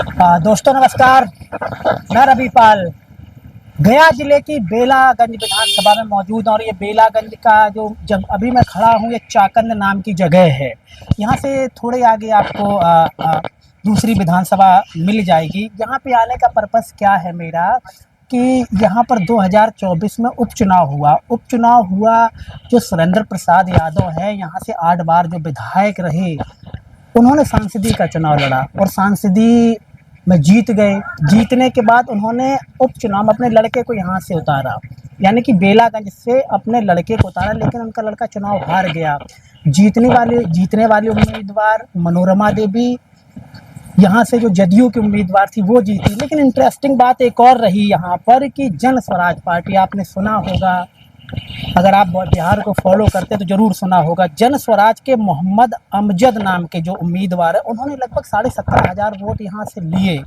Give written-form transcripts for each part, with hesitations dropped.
दोस्तों नमस्कार। मैं रवि पाल गया जिले की बेलागंज विधानसभा में मौजूद हूं और ये बेलागंज का जो जब अभी मैं खड़ा हूं, ये चाकंद नाम की जगह है। यहाँ से थोड़े आगे आपको दूसरी विधानसभा मिल जाएगी। यहाँ पे आने का पर्पस क्या है मेरा कि यहाँ पर 2024 में उपचुनाव हुआ। जो सुरेंद्र प्रसाद यादव है, यहाँ से 8 बार जो विधायक रहे, उन्होंने सांसदी का चुनाव लड़ा और सांसदी में जीत गए। जीतने के बाद उन्होंने उपचुनाव में अपने लड़के को यहाँ से उतारा, यानी कि बेलागंज से अपने लड़के को उतारा, लेकिन उनका लड़का चुनाव हार गया। जीतने वाली उम्मीदवार मनोरमा देवी, यहाँ से जो जदयू की उम्मीदवार थी वो जीती। लेकिन इंटरेस्टिंग बात एक और रही यहाँ पर कि जन स्वराज पार्टी, आपने सुना होगा, अगर आप बिहार को फॉलो करते तो जरूर सुना होगा। जन स्वराज के मोहम्मद अमजद नाम के जो उम्मीदवार है, उन्होंने लगभग 17,500 वोट यहाँ से लिए।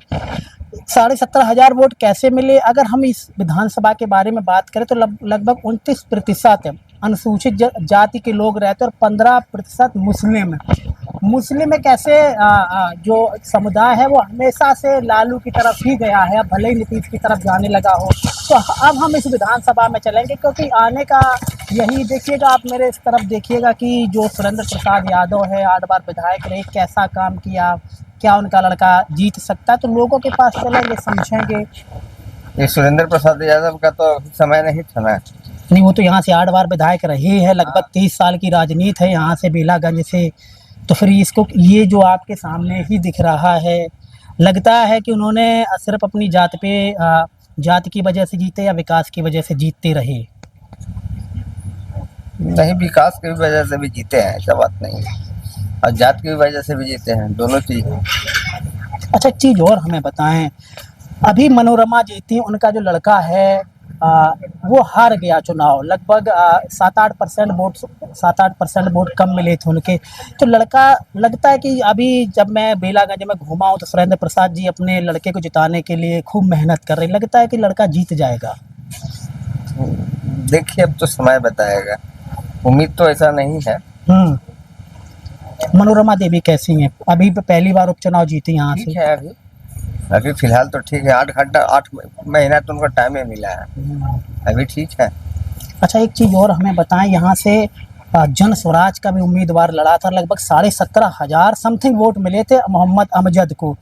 17,500 वोट कैसे मिले? अगर हम इस विधानसभा के बारे में बात करें तो लगभग 29% अनुसूचित जाति के लोग रहते हैं और 15% मुस्लिम एक ऐसे जो समुदाय है वो हमेशा से लालू की तरफ ही गया है, भले ही नीतीश की तरफ जाने लगा हो। तो अब हम इस विधानसभा में चलेंगे, क्योंकि आने का यही देखिएगा, आप मेरे इस तरफ देखिएगा कि जो सुरेंद्र प्रसाद यादव है, 8 बार विधायक रहे, कैसा काम किया, क्या उनका लड़का जीत सकता है। तो लोगों के पास चलेंगे, समझेंगे। ये सुरेंद्र प्रसाद यादव का तो समय नहीं था ना। नहीं, वो तो यहाँ से 8 बार विधायक रहे हैं, लगभग 30 साल की राजनीति है यहाँ से बेलागंज से। तो फिर इसको, ये जो आपके सामने ही दिख रहा है, लगता है कि उन्होंने सिर्फ अपनी जात की वजह से जीते या विकास की वजह से जीतते रहे? नहीं, विकास की वजह से भी जीते हैं, ऐसा बात नहीं है, और जात की वजह से भी जीते हैं, दोनों चीज है। अच्छा, एक चीज़ और हमें बताएं, अभी मनोरमा जीती, उनका जो लड़का है वो हार गया चुनाव। लगभग 7-8% वोट कम मिले थे उनके। तो लड़का, लगता है कि अभी जब मैं बेलागंज में घूमा हूँ तो सुरेंद्र प्रसाद जी अपने लड़के को जिताने के लिए खूब मेहनत कर रहे हैं। लगता है कि लड़का जीत जाएगा। देखिए, अब तो समय बताएगा, उम्मीद तो ऐसा नहीं है। मनोरमा देवी कैसी हैं? अभी पहली बार उपचुनाव जीती यहाँ से। ठीक है, अभी फिलहाल तो ठीक है। 8 महीना तो उनका टाइम ही मिला है, अभी ठीक है। अच्छा, एक चीज़ और हमें बताएं, यहाँ से जन स्वराज का भी उम्मीदवार लड़ा था, लगभग 17,500 समथिंग वोट मिले थे मोहम्मद अमजद को।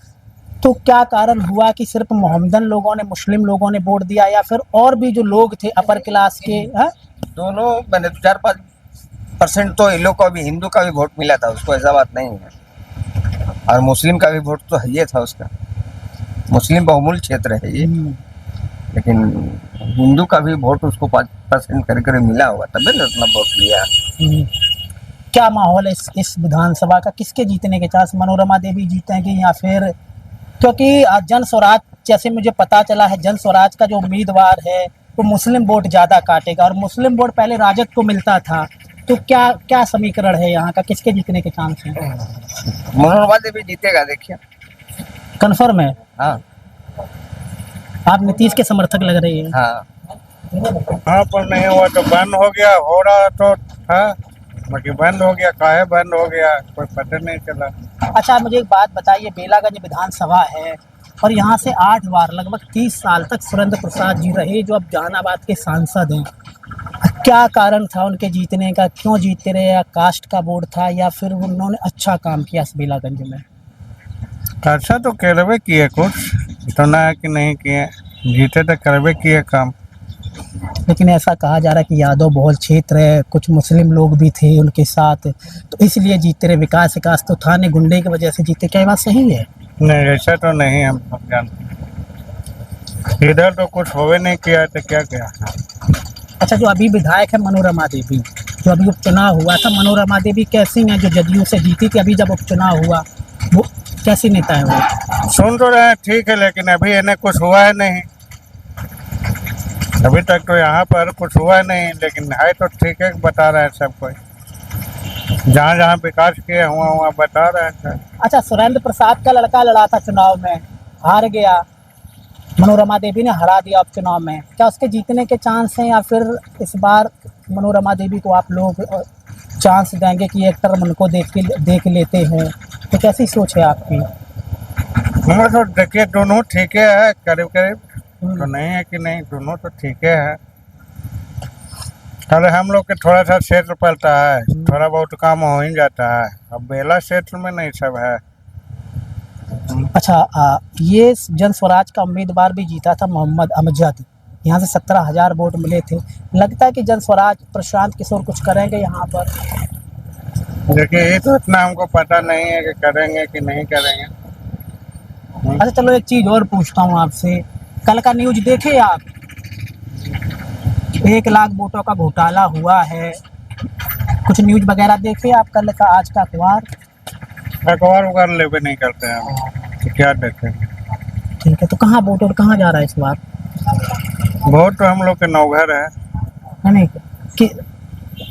तो क्या कारण हुआ कि सिर्फ मोहम्मदन लोगों ने, मुस्लिम लोगों ने वोट दिया, या फिर और भी जो लोग थे अपर क्लास के? दोनों, मैंने 4-5% तो इन लोग को भी, हिंदू का भी वोट मिला था उसको, ऐसा बात नहीं है। और मुस्लिम का भी वोट तो है था उसका, मुस्लिम बहुमूल्य क्षेत्र है ये, लेकिन हिंदू का भी वोट उसको 5% करीब मिला होगा, तभी ने उतना वोट लिया। क्या माहौल है इस विधानसभा का? किसके जीतने के चांस? मनोरमा देवी जीतेंगी या फिर, क्योंकि जन स्वराज, जैसे मुझे पता चला है, जन स्वराज का जो उम्मीदवार है वो मुस्लिम वोट ज़्यादा काटेगा और मुस्लिम वोट पहले राजद को मिलता था। तो क्या समीकरण है यहाँ का, किसके जीतने के चांस हैं? मनोरमा देवी जीतेगा, देखिए। कन्फर्म है? हाँ। आप नीतीश के समर्थक लग रही है? हाँ, पर नहीं हुआ तो बंद हो गया, हो रहा तो था, बाकी बंद हो गया, काहे बंद हो गया कोई पता नहीं चला। अच्छा, मुझे एक बात बताइए, बेलागंज विधानसभा है और यहाँ से 8 बार लगभग 30 साल तक सुरेंद्र प्रसाद जी रहे, जो अब जहानाबाद के सांसद हैं। क्या कारण था उनके जीतने का? क्यों जीतते रहे? या कास्ट का वोट था, या फिर उन्होंने अच्छा काम किया इस बेलागंज में? अच्छा तो करवे किए, कुछ इतना है कि नहीं किए, जीते तो करवे किए काम। लेकिन ऐसा कहा जा रहा है कि यादव बहुल क्षेत्र है, कुछ मुस्लिम लोग भी थे उनके साथ, तो इसलिए जीतते रहे। विकास तो था नहीं, गुंडे की वजह से जीते। क्या ये बात सही है? नहीं, ऐसा तो नहीं, हम जानते, इधर तो कुछ होवे नहीं किया तो क्या किया। अच्छा, जो अभी विधायक है मनोरमा देवी, जो अभी उपचुनाव हुआ था, मनोरमा देवी कैसी हैं? जो जदयू से जीती थी, अभी जब उपचुनाव हुआ, वो कैसी नेता है वो? सुन तो रहे हैं, ठीक है, लेकिन अभी इन्हें कुछ हुआ है नहीं, अभी तक तो यहाँ पर कुछ हुआ नहीं, लेकिन है तो ठीक है, बता रहे हैं सब कोई, जहाँ जहाँ विकास किए हुआ बता रहे हैं। अच्छा, सुरेंद्र प्रसाद का लड़का लड़ा था चुनाव में, हार गया, मनोरमा देवी ने हरा दिया उपचुनाव में। क्या उसके जीतने के चांस हैं, या फिर इस बार मनोरमा देवी को आप लोग चांस देंगे कि एक टर्म उनको देख लेते हैं? तो कैसी सोच है आपकी? हमें तो देखिए दोनों ठीक है, करीब करीब तो नहीं है कि नहीं, दोनों तो ठीक है। अरे हम लोग के थोड़ा सा क्षेत्र पड़ता है, थोड़ा बहुत काम हो ही जाता है। अब बेला क्षेत्र में नहीं सब है। अच्छा, ये जन स्वराज का उम्मीदवार भी जीता था मोहम्मद अमजद, यहाँ से 17,000 वोट मिले थे। लगता है कि जन स्वराज प्रशांत किशोर कुछ करेंगे यहाँ पर? देखिए ये तो इतना हमको पता नहीं है कि करेंगे कि नहीं करेंगे। अच्छा चलो, एक चीज़ और पूछता हूँ आपसे। कल का न्यूज देखे आप? 1 लाख वोटों का घोटाला हुआ है। कुछ न्यूज वगैरह देखे आप कल का, आज का अखबार? अखबार उगार लेवे नहीं करते हैं हम, तो क्या देखेंगे। ठीक है, तो कहाँ वोट और कहाँ जा रहा है इस बार? वोट तो हम लोग के नौघर है। है नहीं कि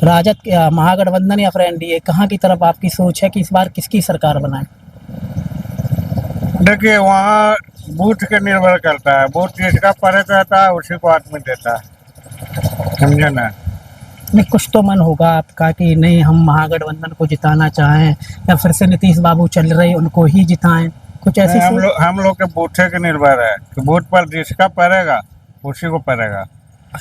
राजद महागठबंधन या फिर एनडीए, कहाँ की तरफ आपकी सोच है कि इस बार किसकी सरकार बनाए? देखिए वहाँ बूथ के निर्भर करता है, बूथ जिसका परे रहता है उसी को आदमी देता है, समझे ना। नहीं, कुछ तो मन होगा आपका कि नहीं हम महागठबंधन को जिताना चाहें, या फिर से नीतीश बाबू चल रहे उनको ही जिताएं, कुछ ऐसी हम लोग के बूथे के निर्भर है कि बूथ पर जिसका पड़ेगा उसी को पड़ेगा।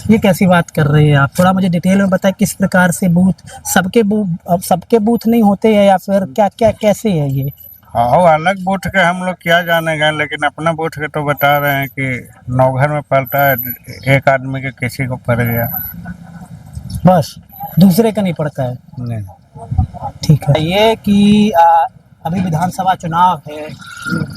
ये कैसी बात कर रहे हैं आप? थोड़ा मुझे डिटेल में बताएं, किस प्रकार से बूथ? सबके बूथ नहीं होते हैं, या फिर क्या क्या कैसे है ये? हाँ अलग बूथ के हम लोग क्या जानेंगे, लेकिन अपना बूथ के तो बता रहे हैं कि नौघर में पड़ता है, एक आदमी के किसी को पड़ गया, बस दूसरे का नहीं पड़ता है। नहीं। ठीक है, ये कि अभी विधानसभा चुनाव है,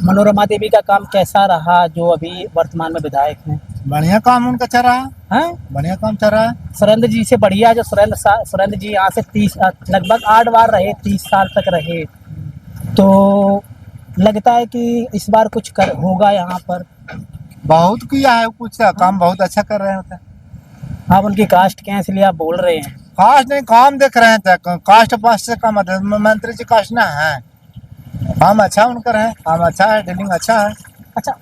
मनोरमा देवी का काम कैसा रहा जो अभी वर्तमान में विधायक हैं? बढ़िया काम उनका चल रहा है, हैं? बढ़िया काम चल रहा है। सुरेंद्र जी से बढ़िया, जो सुरेंद्र जी यहाँ से 30 लगभग 8 बार रहे, 30 साल तक रहे, तो लगता है कि इस बार कुछ होगा यहाँ पर? बहुत किया है, कुछ काम बहुत अच्छा कर रहे हैं। आप उनकी कास्ट क्या है इसलिए आप बोल रहे हैं? कास्ट नहीं, काम देख रहे हैं। कास्ट पास से काम मंत्री जी कास्ट ना है, काम अच्छा उनका है, काम अच्छा है, डीलिंग अच्छा है। अच्छा,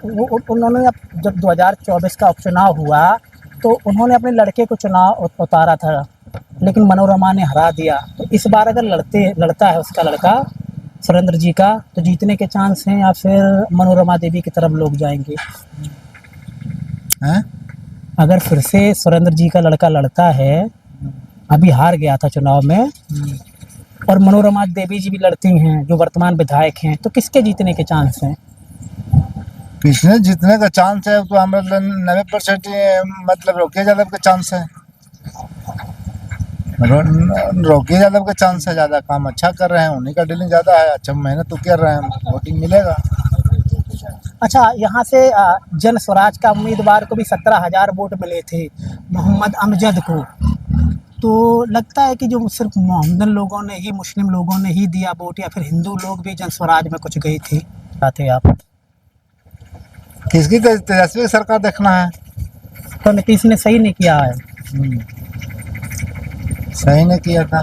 उन्होंने जब 2024 का उपचुनाव हुआ तो उन्होंने अपने लड़के को चुनाव उतारा था, लेकिन मनोरमा ने हरा दिया। तो इस बार अगर लड़ता है उसका लड़का सुरेंद्र जी का, तो जीतने के चांस हैं, या फिर मनोरमा देवी की तरफ लोग जाएंगे? हैं? अगर फिर से सुरेंद्र जी का लड़का लड़ता है, अभी हार गया था चुनाव में, और मनोरमा देवी जी भी लड़ती हैं जो वर्तमान विधायक हैं, तो किसके जीतने के चांस हैं? किसने जीतने का चांस है तो हमारे 90% मतलब रोके यादव का चांस है। रोके यादव का चांस है ज़्यादा, काम अच्छा कर रहे हैं, उन्हीं का डीलिंग ज़्यादा है, अच्छा मेहनत तो कर रहे हैं, वोटिंग मिलेगा। अच्छा, यहाँ से जन स्वराज का उम्मीदवार को भी 17,000 वोट मिले थे, मोहम्मद अमजद को। तो लगता है कि जो सिर्फ मोहम्मदन लोगों ने ही, मुस्लिम लोगों ने ही दिया वोट, या फिर हिंदू लोग भी जन स्वराज में कुछ गए थे? आते आप किसकी तेजस्वी सरकार देखना है? तो नीतीश ने सही नहीं किया है। सही ने किया था।